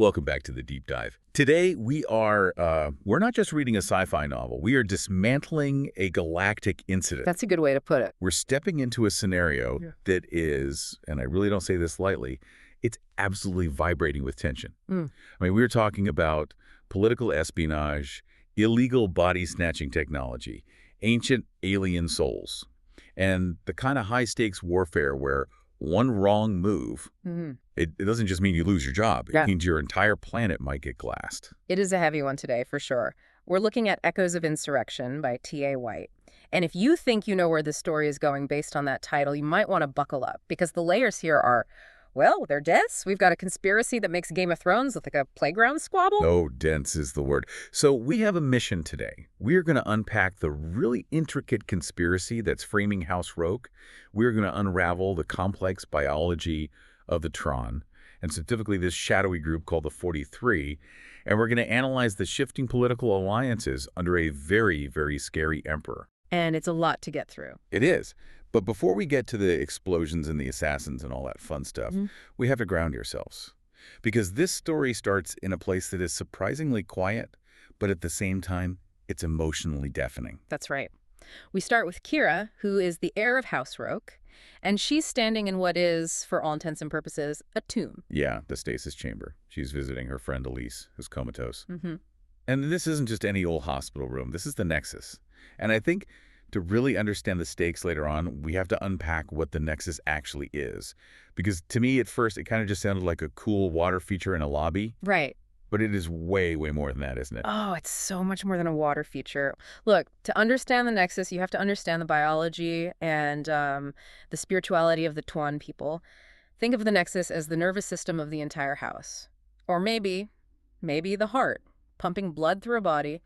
Welcome back to the deep dive. Today we're not just reading a sci-fi novel. We are dismantling a galactic incident. That's a good way to put it. We're stepping into a scenario that is, and I really don't say this lightly, it's absolutely vibrating with tension. I mean, we were talking about political espionage, illegal body-snatching technology, ancient alien souls, and the kind of high-stakes warfare where one wrong move, it doesn't just mean you lose your job. It means your entire planet might get glassed. It is a heavy one today, for sure. We're looking at Echoes of Insurrection by T.A. White. And if you think you know where this story is going based on that title, you might want to buckle up, because the layers here are, well, they're dense. We've got a conspiracy that makes Game of Thrones look like a playground squabble. Oh, dense is the word. So we have a mission today. We're going to unpack the really intricate conspiracy that's framing House Roke. We're going to unravel the complex biology of the Tron, and specifically this shadowy group called the 43, and we're going to analyze the shifting political alliances under a very, very scary emperor. And it's a lot to get through. It is. But before we get to the explosions and the assassins and all that fun stuff, we have to ground yourselves. Because this story starts in a place that is surprisingly quiet, but at the same time, it's emotionally deafening. That's right. We start with Kira, who is the heir of House Roke, and she's standing in what is, for all intents and purposes, a tomb. Yeah, the stasis chamber. She's visiting her friend Elise, who's comatose. And this isn't just any old hospital room. This is the Nexus. And I think to really understand the stakes later on, we have to unpack what the Nexus actually is. Because to me, at first, it kind of just sounded like a cool water feature in a lobby. Right. But it is way, way more than that, isn't it? Oh, it's so much more than a water feature. Look, to understand the Nexus, you have to understand the biology and the spirituality of the Tuan people. Think of the Nexus as the nervous system of the entire house. Or maybe the heart, pumping blood through a body.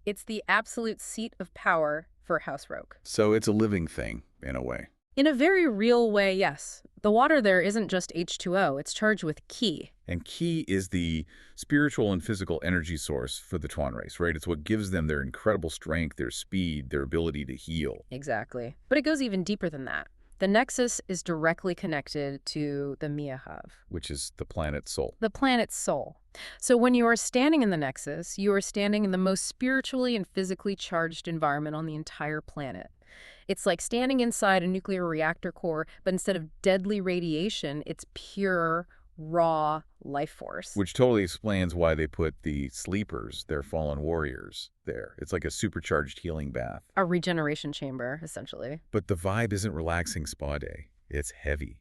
It's the absolute seat of power for House Roke. So it's a living thing, in a way. In a very real way, yes. The water there isn't just H2O, it's charged with Ki. And Ki is the spiritual and physical energy source for the Tuan race, right? It's what gives them their incredible strength, their speed, their ability to heal. Exactly. But it goes even deeper than that. The Nexus is directly connected to the Miahav, which is the planet's soul. The planet's soul. So when you are standing in the Nexus, you are standing in the most spiritually and physically charged environment on the entire planet. It's like standing inside a nuclear reactor core, but instead of deadly radiation, it's pure, raw life force. Which totally explains why they put the sleepers, their fallen warriors, there. It's like a supercharged healing bath. A regeneration chamber, essentially. But the vibe isn't relaxing spa day. It's heavy.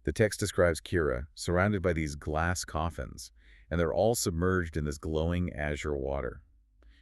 The text describes Kira surrounded by these glass coffins, and they're all submerged in this glowing azure water.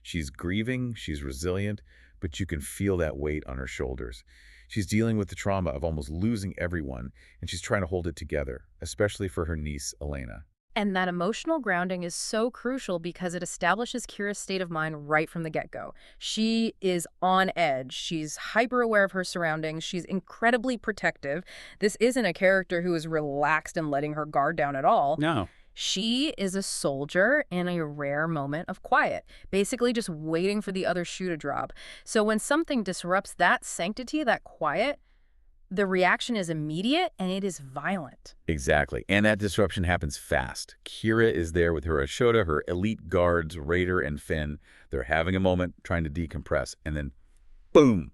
She's grieving, she's resilient, but you can feel that weight on her shoulders. She's dealing with the trauma of almost losing everyone, and she's trying to hold it together, especially for her niece, Elena. And that emotional grounding is so crucial because it establishes Kira's state of mind right from the get-go. She is on edge. She's hyper-aware of her surroundings. She's incredibly protective. This isn't a character who is relaxed and letting her guard down at all. No. She is a soldier in a rare moment of quiet, basically just waiting for the other shoe to drop. So when something disrupts that sanctity, that quiet, the reaction is immediate and it is violent. Exactly. And that disruption happens fast. Kira is there with her Ashoda, her elite guards, Raider and Finn. They're having a moment, trying to decompress, and then boom,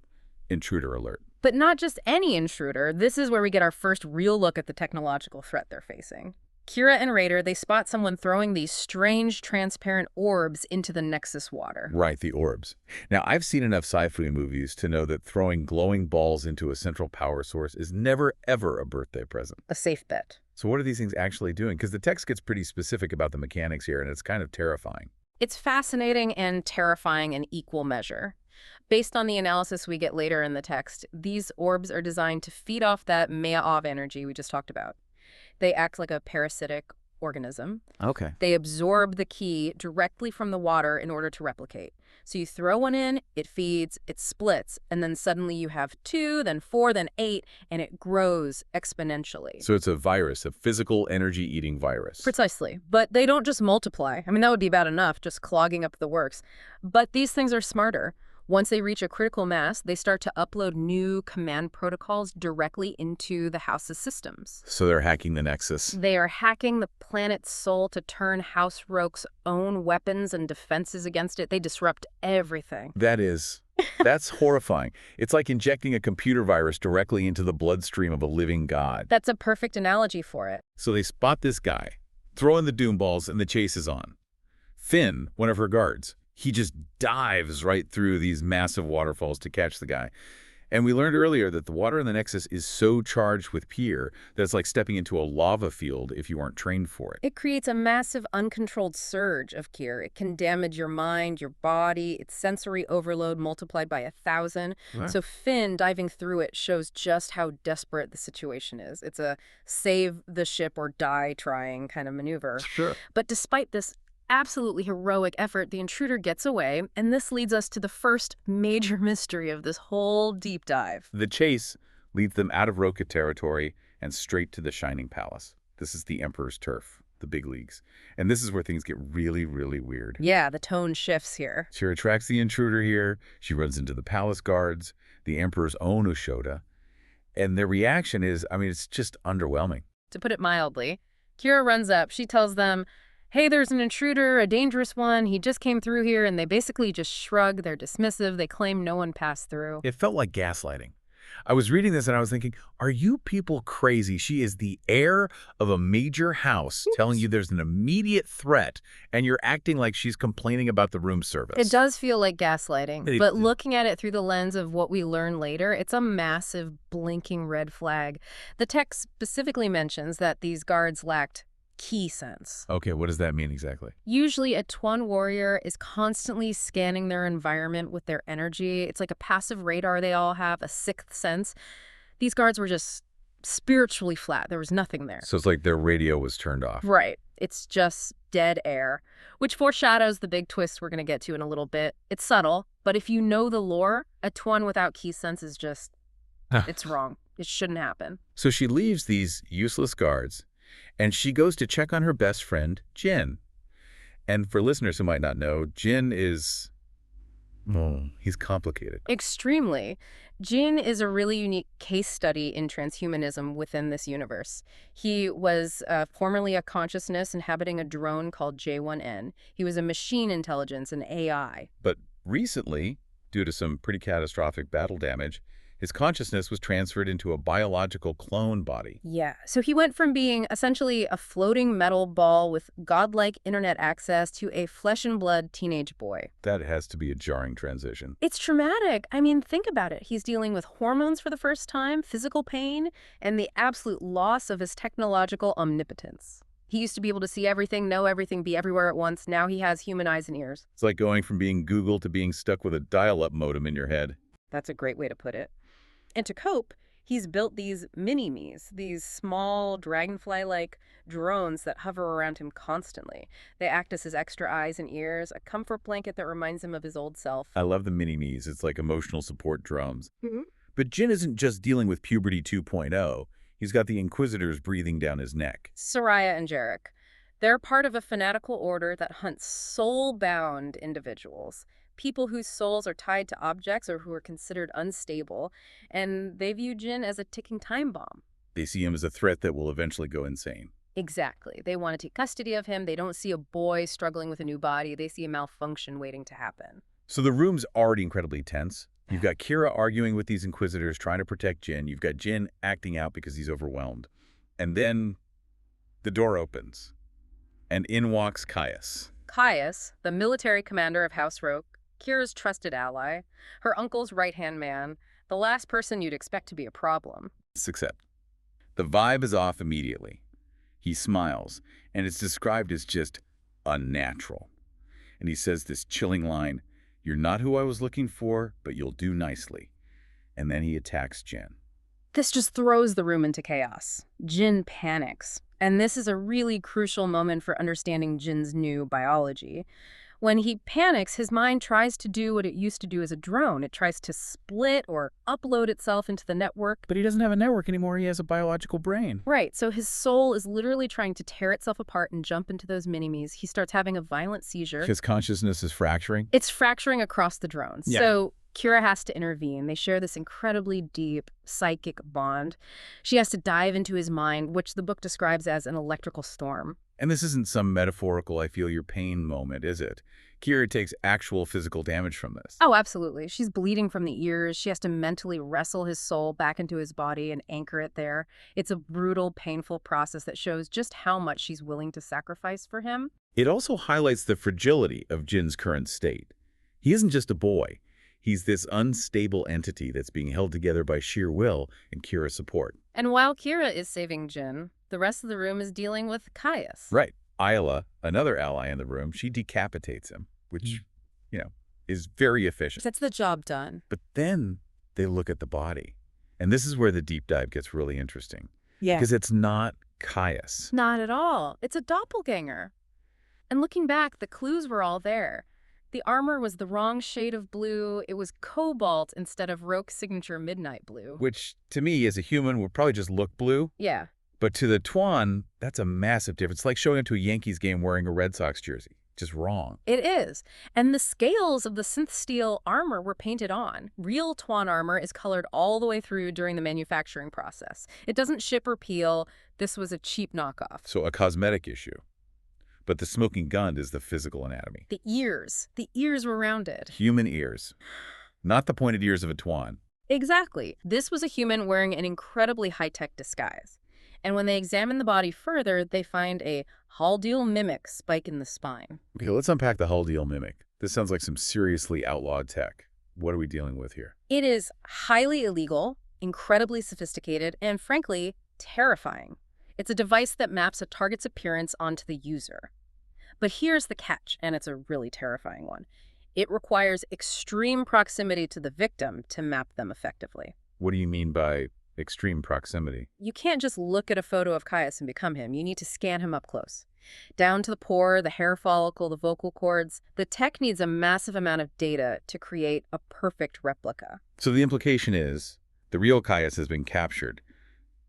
intruder alert. But not just any intruder. This is where we get our first real look at the technological threat they're facing. Kira and Raider, they spot someone throwing these strange, transparent orbs into the Nexus water. Right, the orbs. Now, I've seen enough sci-fi movies to know that throwing glowing balls into a central power source is never, ever a birthday present. A safe bet. So what are these things actually doing? Because the text gets pretty specific about the mechanics here, and it's kind of terrifying. It's fascinating and terrifying in equal measure. Based on the analysis we get later in the text, these orbs are designed to feed off that Ma'av energy we just talked about. They act like a parasitic organism. Okay. They absorb the Ki directly from the water in order to replicate. So you throw one in, it feeds, it splits, and then suddenly you have 2, then 4, then 8, and it grows exponentially. So it's a virus, a physical energy-eating virus. Precisely. But they don't just multiply. I mean, that would be bad enough, just clogging up the works. But these things are smarter. Once they reach a critical mass, they start to upload new command protocols directly into the house's systems. So they're hacking the Nexus. They are hacking the planet's soul to turn House Roke's own weapons and defenses against it. They disrupt everything. That's horrifying. It's like injecting a computer virus directly into the bloodstream of a living god. That's a perfect analogy for it. So they spot this guy, throw in the doom balls, and the chase is on. Finn, one of her guards, he just dives right through these massive waterfalls to catch the guy. And we learned earlier that the water in the Nexus is so charged with Pier that it's like stepping into a lava field if you aren't trained for it. It creates a massive uncontrolled surge of Pier. It can damage your mind, your body. It's sensory overload multiplied by 1,000. Wow. So Finn diving through it shows just how desperate the situation is. It's a save the ship or die trying kind of maneuver. Sure. But despite this absolutely heroic effort, the intruder gets away, and this leads us to the first major mystery of this whole deep dive. The chase leads them out of Roka territory and straight to the Shining Palace. This is the Emperor's turf, the big leagues. And this is where things get really, really weird. Yeah, the tone shifts here. She attracts the intruder here. She runs into the palace guards, the Emperor's own Ushoda. And their reaction is, it's just underwhelming. To put it mildly, Kira runs up. She tells them, hey, there's an intruder, a dangerous one. He just came through here, and they basically just shrug. They're dismissive. They claim no one passed through. It felt like gaslighting. I was reading this and I was thinking, are you people crazy? She is the heir of a major house telling you there's an immediate threat, and you're acting like she's complaining about the room service. It does feel like gaslighting, but looking at it through the lens of what we learn later, it's a massive blinking red flag. The text specifically mentions that these guards lacked key sense. Okay, what does that mean exactly? Usually a Tuan warrior is constantly scanning their environment with their energy. It's like a passive radar they all have, a sixth sense. These guards were just spiritually flat. There was nothing there. So it's like their radio was turned off. Right. It's just dead air, which foreshadows the big twist we're going to get to in a little bit. It's subtle, but if you know the lore, a Tuan without key sense is just, it's wrong. It shouldn't happen. So she leaves these useless guards, and she goes to check on her best friend, Jin. And for listeners who might not know, Jin is, he's complicated. Extremely. Jin is a really unique case study in transhumanism within this universe. He was formerly a consciousness inhabiting a drone called J1N. He was a machine intelligence, an AI. But recently, due to some pretty catastrophic battle damage, his consciousness was transferred into a biological clone body. Yeah, so he went from being essentially a floating metal ball with godlike internet access to a flesh and blood teenage boy. That has to be a jarring transition. It's traumatic. Think about it. He's dealing with hormones for the first time, physical pain, and the absolute loss of his technological omnipotence. He used to be able to see everything, know everything, be everywhere at once. Now he has human eyes and ears. It's like going from being Google to being stuck with a dial-up modem in your head. That's a great way to put it. And to cope, he's built these mini-me's, these small dragonfly-like drones that hover around him constantly. They act as his extra eyes and ears, a comfort blanket that reminds him of his old self. I love the mini-me's. It's like emotional support drones. But Jin isn't just dealing with puberty 2.0. He's got the Inquisitors breathing down his neck. Soraya and Jarek. They're part of a fanatical order that hunts soul-bound individuals. People whose souls are tied to objects or who are considered unstable, and they view Jin as a ticking time bomb. They see him as a threat that will eventually go insane. Exactly. They want to take custody of him. They don't see a boy struggling with a new body. They see a malfunction waiting to happen. So the room's already incredibly tense. You've got Kira arguing with these Inquisitors, trying to protect Jin. You've got Jin acting out because he's overwhelmed. And then the door opens, and in walks Caius. Caius, the military commander of House Roke, Kira's trusted ally, her uncle's right-hand man, the last person you'd expect to be a problem. Except the vibe is off immediately. He smiles, and it's described as just unnatural. And he says this chilling line, "You're not who I was looking for, but you'll do nicely." And then he attacks Jin. This just throws the room into chaos. Jin panics. And this is a really crucial moment for understanding Jin's new biology. When he panics, his mind tries to do what it used to do as a drone. It tries to split or upload itself into the network. But he doesn't have a network anymore. He has a biological brain. Right, so his soul is literally trying to tear itself apart and jump into those mini-me's. He starts having a violent seizure. His consciousness is fracturing? It's fracturing across the drones. Yeah. So Kira has to intervene. They share this incredibly deep psychic bond. She has to dive into his mind, which the book describes as an electrical storm. And this isn't some metaphorical I feel your pain moment, is it? Kira takes actual physical damage from this. Oh, absolutely. She's bleeding from the ears. She has to mentally wrestle his soul back into his body and anchor it there. It's a brutal, painful process that shows just how much she's willing to sacrifice for him. It also highlights the fragility of Jin's current state. He isn't just a boy. He's this unstable entity that's being held together by sheer will and Kira's support. And while Kira is saving Jin, the rest of the room is dealing with Caius. Right. Ayla, another ally in the room, she decapitates him, which, is very efficient. That's the job done. But then they look at the body. And this is where the deep dive gets really interesting. Yeah. Because it's not Caius. Not at all. It's a doppelganger. And looking back, the clues were all there. The armor was the wrong shade of blue. It was cobalt instead of Roke's signature midnight blue. Which, to me, as a human, would probably just look blue. Yeah. But to the Tuan, that's a massive difference. It's like showing up to a Yankees game wearing a Red Sox jersey. Just wrong. It is. And the scales of the synth steel armor were painted on. Real Tuan armor is colored all the way through during the manufacturing process. It doesn't ship or peel. This was a cheap knockoff. So a cosmetic issue. But the smoking gun is the physical anatomy. The ears. The ears were rounded. Human ears. Not the pointed ears of a Tuan. Exactly. This was a human wearing an incredibly high-tech disguise. And when they examine the body further, they find a Haldeal mimic spike in the spine. Okay, let's unpack the Haldeal mimic. This sounds like some seriously outlawed tech. What are we dealing with here? It is highly illegal, incredibly sophisticated, and frankly, terrifying. It's a device that maps a target's appearance onto the user. But here's the catch, and it's a really terrifying one. It requires extreme proximity to the victim to map them effectively. What do you mean by extreme proximity? You can't just look at a photo of Caius and become him. You need to scan him up close. Down to the pore, the hair follicle, the vocal cords. The tech needs a massive amount of data to create a perfect replica. So the implication is the real Caius has been captured.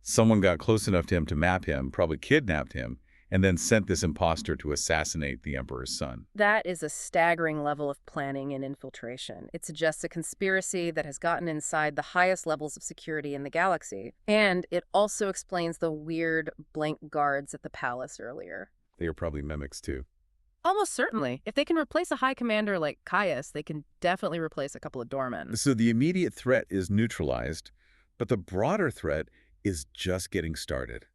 Someone got close enough to him to map him, probably kidnapped him, and then sent this imposter to assassinate the Emperor's son. That is a staggering level of planning and infiltration. It suggests a conspiracy that has gotten inside the highest levels of security in the galaxy. And it also explains the weird blank guards at the palace earlier. They are probably mimics too. Almost certainly. If they can replace a high commander like Caius, they can definitely replace a couple of doormen. So the immediate threat is neutralized, but the broader threat is just getting started.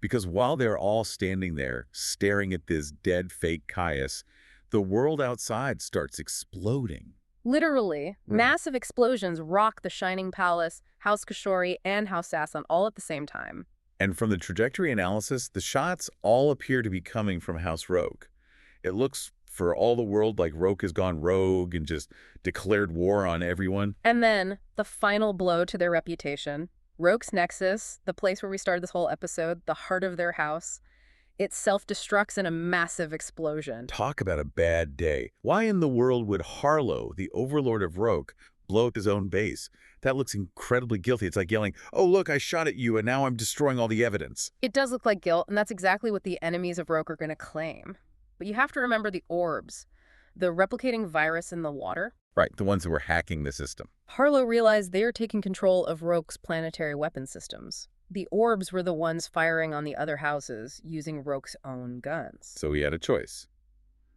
Because while they're all standing there staring at this dead fake Caius, the world outside starts exploding. Literally, massive explosions rock the Shining Palace, House Kashori, and House Sasson all at the same time. And from the trajectory analysis, the shots all appear to be coming from House Rogue. It looks for all the world like Rogue has gone rogue and just declared war on everyone. And then, the final blow to their reputation. Rogue's Nexus, the place where we started this whole episode, the heart of their house, it self-destructs in a massive explosion. Talk about a bad day. Why in the world would Harlow, the overlord of Rogue, blow up his own base? That looks incredibly guilty. It's like yelling, "Oh, look, I shot at you, and now I'm destroying all the evidence." It does look like guilt, and that's exactly what the enemies of Rogue are going to claim. But you have to remember the orbs, the replicating virus in the water. Right, the ones that were hacking the system. Harlow realized they are taking control of Rogue's planetary weapon systems. The orbs were the ones firing on the other houses using Rogue's own guns. So he had a choice.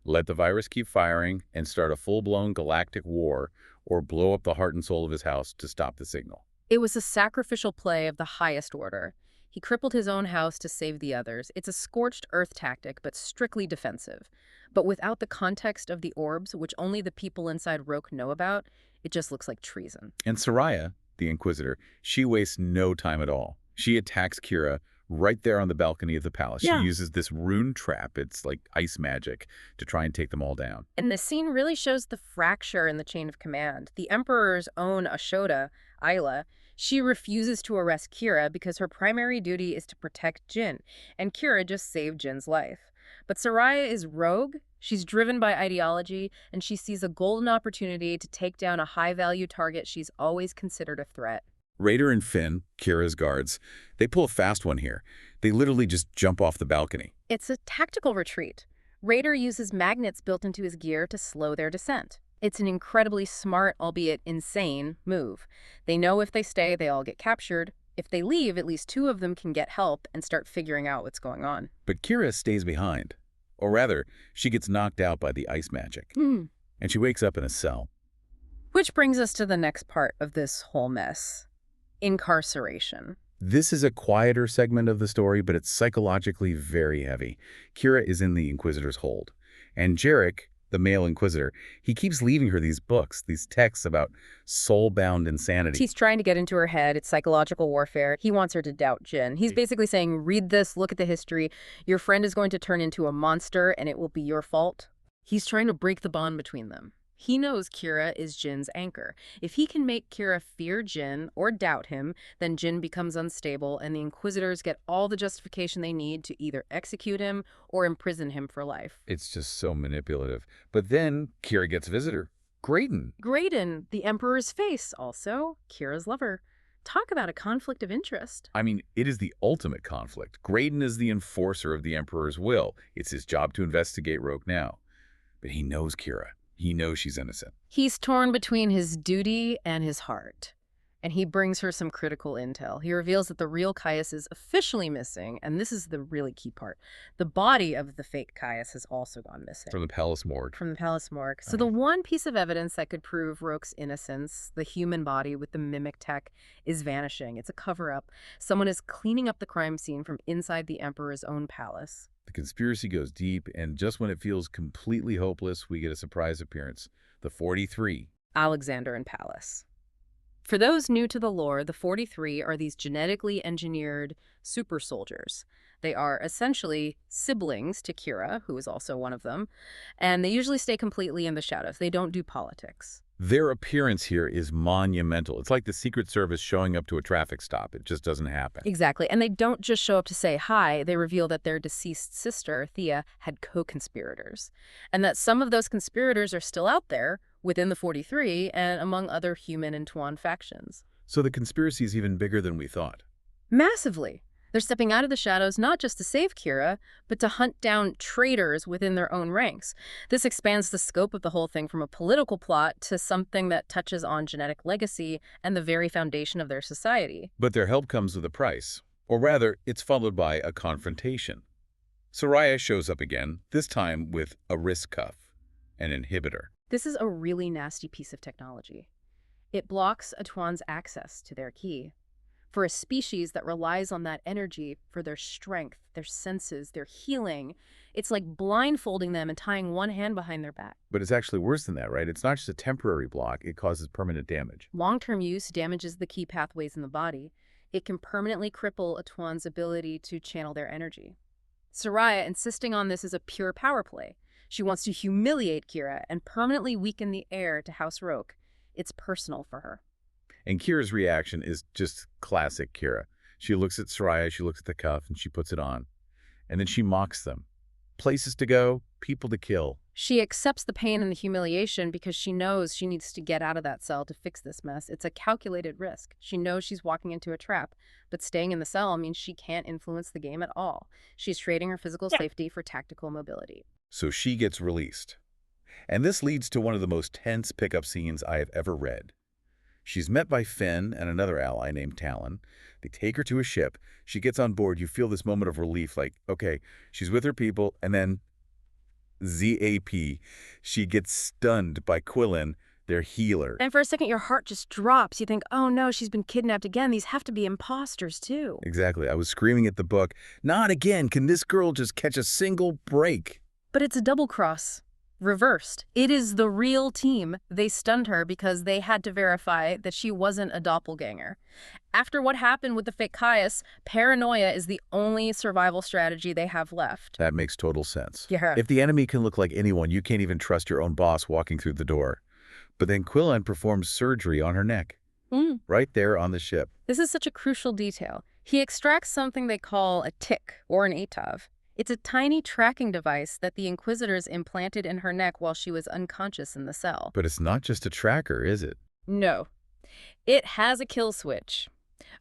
Let the virus keep firing and start a full-blown galactic war, or blow up the heart and soul of his house to stop the signal. It was a sacrificial play of the highest order. He crippled his own house to save the others. It's a scorched earth tactic, but strictly defensive. But without the context of the orbs, which only the people inside Rogue know about, it just looks like treason. And Soraya, the Inquisitor, she wastes no time at all. She attacks Kira right there on the balcony of the palace. Yeah. She uses this rune trap, it's like ice magic, to try and take them all down. And the scene really shows the fracture in the chain of command. The Emperor's own Ashoda, Ayla, she refuses to arrest Kira because her primary duty is to protect Jin, and Kira just saved Jin's life. But Soraya is rogue. She's driven by ideology, and she sees a golden opportunity to take down a high-value target she's always considered a threat. Raider and Finn, Kira's guards, they pull a fast one here. They literally just jump off the balcony. It's a tactical retreat. Raider uses magnets built into his gear to slow their descent. It's an incredibly smart, albeit insane, move. They know if they stay, they all get captured. If they leave, at least 2 of them can get help and start figuring out what's going on. But Kira stays behind. Or rather, she gets knocked out by the ice magic. And she wakes up in a cell. Which brings us to the next part of this whole mess. Incarceration. This is a quieter segment of the story, but it's psychologically very heavy. Kira is in the Inquisitor's hold. And Jarek, the male Inquisitor, he keeps leaving her these books, these texts about soul-bound insanity. He's trying to get into her head. It's psychological warfare. He wants her to doubt Jin. He's basically saying, read this, look at the history. Your friend is going to turn into a monster, and it will be your fault. He's trying to break the bond between them. He knows Kira is Jin's anchor. If he can make Kira fear Jin or doubt him, then Jin becomes unstable, and the Inquisitors get all the justification they need to either execute him or imprison him for life. It's just so manipulative. But then Kira gets a visitor. Graydon. Graydon, the Emperor's face, also Kira's lover. Talk about a conflict of interest. I mean, it is the ultimate conflict. Graydon is the enforcer of the Emperor's will. It's his job to investigate Roke now. But he knows Kira. He knows she's innocent. He's torn between his duty and his heart. And he brings her some critical intel. He reveals that the real Caius is officially missing, and this is the really key part. The body of the fake Caius has also gone missing. From the palace morgue. From the palace morgue. So the one piece of evidence that could prove Roke's innocence, the human body with the mimic tech, is vanishing. It's a cover-up. Someone is cleaning up the crime scene from inside the Emperor's own palace. The conspiracy goes deep, and just when it feels completely hopeless, we get a surprise appearance. The 43. Alexander and Pallas. For those new to the lore, the 43 are these genetically engineered super soldiers. They are essentially siblings to Kira, who is also one of them, and they usually stay completely in the shadows. They don't do politics. Their appearance here is monumental. It's like the Secret Service showing up to a traffic stop. It just doesn't happen. Exactly. And they don't just show up to say hi. They reveal that their deceased sister, Thea, had co-conspirators, and that some of those conspirators are still out there within the 43 and among other human and Tuan factions. So the conspiracy is even bigger than we thought. Massively. They're stepping out of the shadows not just to save Kira, but to hunt down traitors within their own ranks. This expands the scope of the whole thing from a political plot to something that touches on genetic legacy and the very foundation of their society. But their help comes with a price. Or rather, it's followed by a confrontation. Soraya shows up again, this time with a wrist cuff, an inhibitor. This is a really nasty piece of technology. It blocks a Tuan's access to their ki. For a species that relies on that energy for their strength, their senses, their healing, it's like blindfolding them and tying one hand behind their back. But it's actually worse than that, right? It's not just a temporary block, it causes permanent damage. Long-term use damages the key pathways in the body. It can permanently cripple a Tuan's ability to channel their energy. Soraya insisting on this is a pure power play. She wants to humiliate Kira and permanently weaken the heir to House Roke. It's personal for her. And Kira's reaction is just classic Kira. She looks at Soraya, she looks at the cuff, and she puts it on. And then she mocks them. Places to go, people to kill. She accepts the pain and the humiliation because she knows she needs to get out of that cell to fix this mess. It's a calculated risk. She knows she's walking into a trap, but staying in the cell means she can't influence the game at all. She's trading her physical safety for tactical mobility. So she gets released. And this leads to one of the most tense pickup scenes I have ever read. She's met by Finn and another ally named Talon. They take her to a ship. She gets on board. You feel this moment of relief, like, okay, she's with her people, and then ZAP, she gets stunned by Quillen, their healer. And for a second, your heart just drops. You think, oh no, she's been kidnapped again. These have to be imposters too. Exactly. I was screaming at the book, not again. Can this girl just catch a single break? But it's a double cross. Reversed. It is the real team. They stunned her because they had to verify that she wasn't a doppelganger. After what happened with the fake Caius, paranoia is the only survival strategy they have left. That makes total sense. Yeah. If the enemy can look like anyone, you can't even trust your own boss walking through the door. But then Quillen performs surgery on her neck. Right there on the ship. This is such a crucial detail. He extracts something they call a tick or an atav. It's a tiny tracking device that the Inquisitors implanted in her neck while she was unconscious in the cell. But it's not just a tracker, is it? No. It has a kill switch.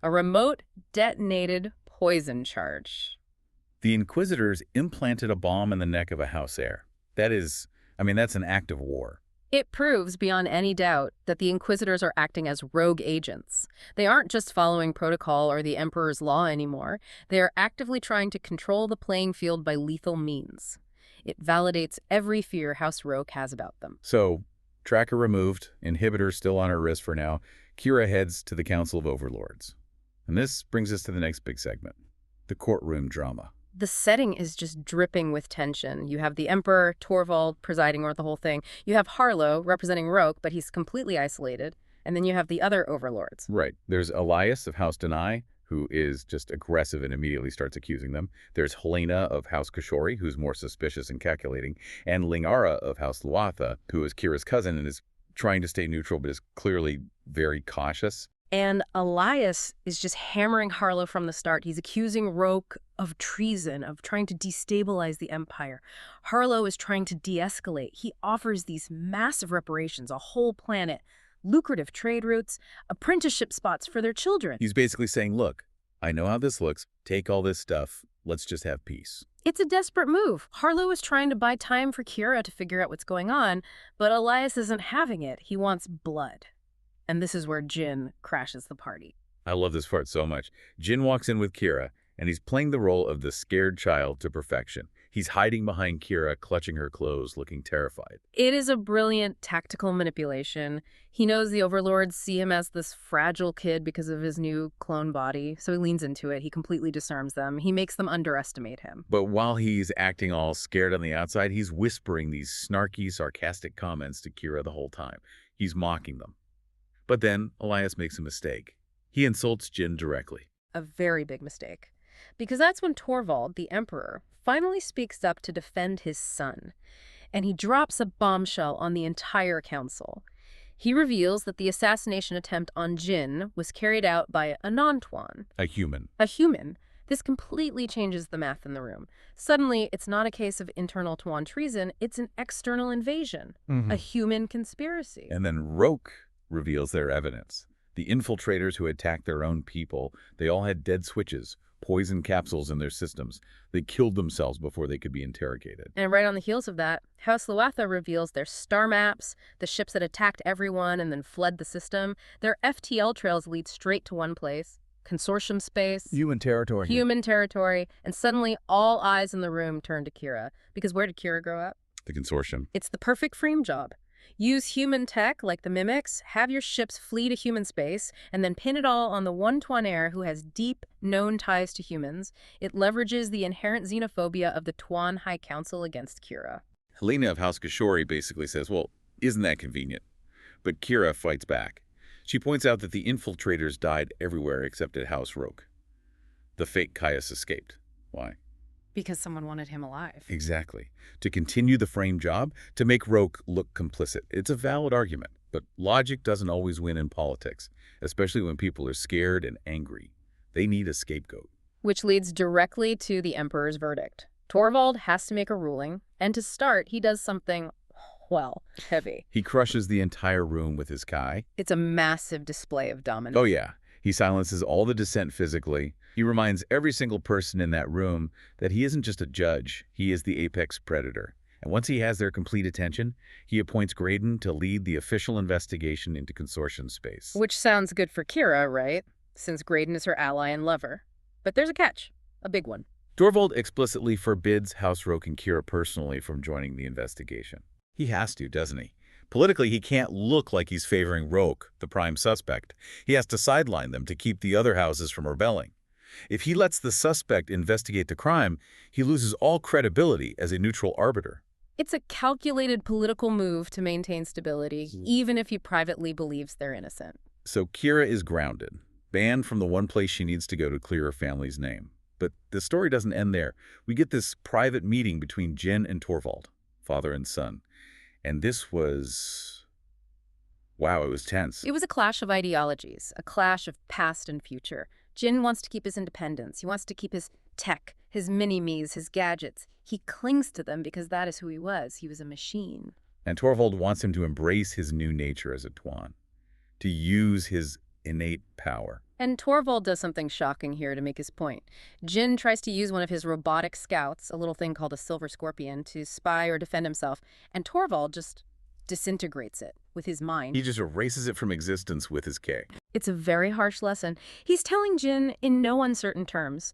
A remote detonated poison charge. The Inquisitors implanted a bomb in the neck of a house heir. That's an act of war. It proves beyond any doubt that the Inquisitors are acting as rogue agents. They aren't just following protocol or the Emperor's law anymore. They are actively trying to control the playing field by lethal means. It validates every fear House Rogue has about them. So, tracker removed, inhibitor still on her wrist for now, Kira heads to the Council of Overlords. And this brings us to the next big segment, the courtroom drama. The setting is just dripping with tension. You have the Emperor, Torvald, presiding over the whole thing. You have Harlow, representing Roke, but he's completely isolated. And then you have the other overlords. Right. There's Elias of House Denai, who is just aggressive and immediately starts accusing them. There's Helena of House Kashori, who's more suspicious and calculating. And Lingara of House Luatha, who is Kira's cousin and is trying to stay neutral but is clearly very cautious. And Elias is just hammering Harlow from the start. He's accusing Roke of treason, of trying to destabilize the Empire. Harlow is trying to de-escalate. He offers these massive reparations, a whole planet, lucrative trade routes, apprenticeship spots for their children. He's basically saying, look, I know how this looks. Take all this stuff. Let's just have peace. It's a desperate move. Harlow is trying to buy time for Kira to figure out what's going on, but Elias isn't having it. He wants blood. And this is where Jin crashes the party. I love this part so much. Jin walks in with Kira, and he's playing the role of the scared child to perfection. He's hiding behind Kira, clutching her clothes, looking terrified. It is a brilliant tactical manipulation. He knows the overlords see him as this fragile kid because of his new clone body, so he leans into it. He completely disarms them. He makes them underestimate him. But while he's acting all scared on the outside, he's whispering these snarky, sarcastic comments to Kira the whole time. He's mocking them. But then Elias makes a mistake. He insults Jin directly. A very big mistake. Because that's when Torvald, the Emperor, finally speaks up to defend his son. And he drops a bombshell on the entire council. He reveals that the assassination attempt on Jin was carried out by a non-Tuan. A human. A human. This completely changes the math in the room. Suddenly, it's not a case of internal Tuan treason, it's an external invasion. A human conspiracy. And then Roke reveals their evidence. The infiltrators who attacked their own people, they all had dead switches, poison capsules in their systems. They killed themselves before they could be interrogated. And right on the heels of that, House Luatha reveals their star maps, the ships that attacked everyone and then fled the system. Their FTL trails lead straight to one place. Consortium space. Human territory. Human territory. And suddenly all eyes in the room turn to Kira. Because where did Kira grow up? The Consortium. It's the perfect frame job. Use human tech, like the Mimics, have your ships flee to human space, and then pin it all on the one Tuan heir who has deep, known ties to humans. It leverages the inherent xenophobia of the Tuan High Council against Kira. Helena of House Kashori basically says, well, isn't that convenient? But Kira fights back. She points out that the infiltrators died everywhere except at House Roke. The fake Caius escaped. Why? Because someone wanted him alive. Exactly. To continue the frame job, to make Roke look complicit. It's a valid argument, but logic doesn't always win in politics, especially when people are scared and angry. They need a scapegoat. Which leads directly to the Emperor's verdict. Torvald has to make a ruling, and to start, he does something, well, heavy. He crushes the entire room with his Kai. It's a massive display of dominance. Oh yeah. He silences all the dissent physically. He reminds every single person in that room that he isn't just a judge, he is the apex predator. And once he has their complete attention, he appoints Graydon to lead the official investigation into Consortium space. Which sounds good for Kira, right? Since Graydon is her ally and lover. But there's a catch. A big one. Torvald explicitly forbids House Roke and Kira personally from joining the investigation. He has to, doesn't he? Politically, he can't look like he's favoring Roke, the prime suspect. He has to sideline them to keep the other houses from rebelling. If he lets the suspect investigate the crime, he loses all credibility as a neutral arbiter. It's a calculated political move to maintain stability, even if he privately believes they're innocent. So Kira is grounded, banned from the one place she needs to go to clear her family's name. But the story doesn't end there. We get this private meeting between Jin and Torvald, father and son. And this was... wow, it was tense. It was a clash of ideologies, a clash of past and future. Jin wants to keep his independence. He wants to keep his tech, His mini-me's, his gadgets. He clings to them because that is who he was. He was a machine. And Torvald wants him to embrace his new nature as a Tuan, to use his innate power. And Torvald does something shocking here to make his point. Jin tries to use one of his robotic scouts, a little thing called a silver scorpion, to spy or defend himself, and Torvald just disintegrates it with his mind. He just erases it from existence with his K. It's a very harsh lesson. He's telling Jin in no uncertain terms,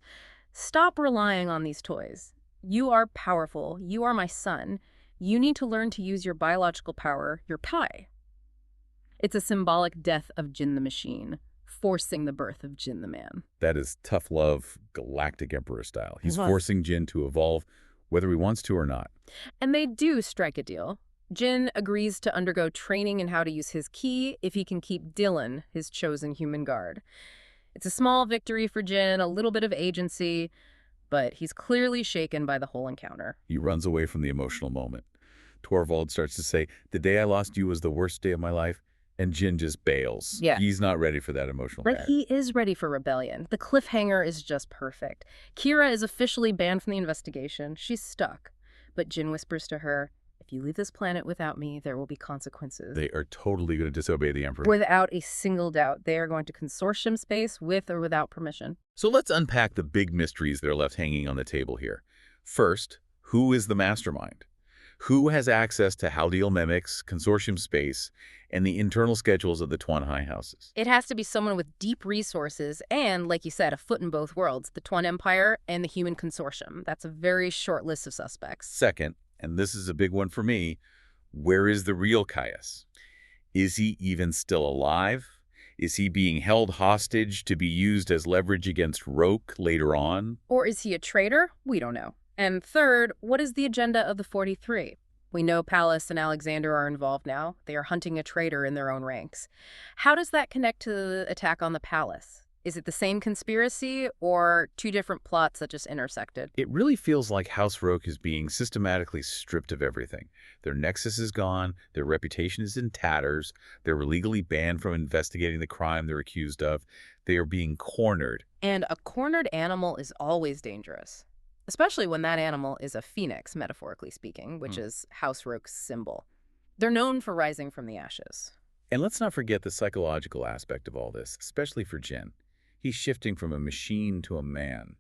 stop relying on these toys. You are powerful. You are my son. You need to learn to use your biological power, your Pi. It's a symbolic death of Jin the machine, forcing the birth of Jin the man. That is tough love, galactic emperor style. He's Yes. forcing Jin to evolve, whether he wants to or not. And they do strike a deal. Jin agrees to undergo training in how to use his ki if he can keep Dylan, his chosen human guard. It's a small victory for Jin, a little bit of agency, but he's clearly shaken by the whole encounter. He runs away from the emotional moment. Torvald starts to say, the day I lost you was the worst day of my life, and Jin just bails. Yeah. He's not ready for that emotional But battle. he is ready for rebellion. The cliffhanger is just perfect. Kira is officially banned from the investigation. She's stuck. But Jin whispers to her, if you leave this planet without me, there will be consequences. They are totally going to disobey the Emperor. Without a single doubt, they are going to consortium space with or without permission. So let's unpack the big mysteries that are left hanging on the table here. First, who is the mastermind? Who has access to Haldeal mimics, consortium space, and the internal schedules of the Tuan High Houses? It has to be someone with deep resources and, like you said, a foot in both worlds, the Tuan Empire and the human consortium. That's a very short list of suspects. Second, and this is a big one for me, where is the real Caius? Is he even still alive? Is he being held hostage to be used as leverage against Roke later on? Or is he a traitor? We don't know. And third, what is the agenda of the 43? We know Pallas and Alexander are involved now. They are hunting a traitor in their own ranks. How does that connect to the attack on the palace? Is it the same conspiracy or two different plots that just intersected? It really feels like House Roke is being systematically stripped of everything. Their nexus is gone, their reputation is in tatters, they're legally banned from investigating the crime they're accused of. They are being cornered. And a cornered animal is always dangerous, especially when that animal is a phoenix, metaphorically speaking, which is House Roke's symbol. They're known for rising from the ashes. And let's not forget the psychological aspect of all this, especially for Jin. He's shifting from a machine to a man.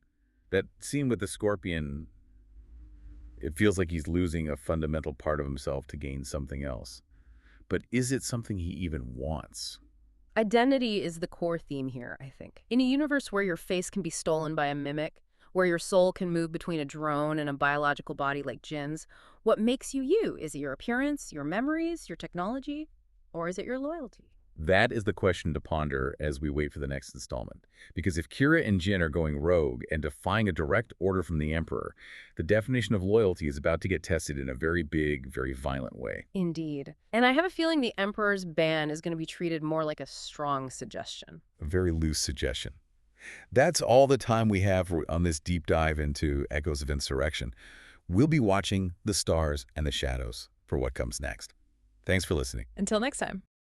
That scene with the scorpion, it feels like he's losing a fundamental part of himself to gain something else. But is it something he even wants? Identity is the core theme here, I think. In a universe where your face can be stolen by a mimic, where your soul can move between a drone and a biological body like Jin's, what makes you you? Is it your appearance, your memories, your technology, or is it your loyalty? That is the question to ponder as we wait for the next installment. Because if Kira and Jin are going rogue and defying a direct order from the Emperor, the definition of loyalty is about to get tested in a very big, very violent way. Indeed. And I have a feeling the Emperor's ban is going to be treated more like a strong suggestion. A very loose suggestion. That's all the time we have on this deep dive into Echoes of Insurrection. We'll be watching the stars and the shadows for what comes next. Thanks for listening. Until next time.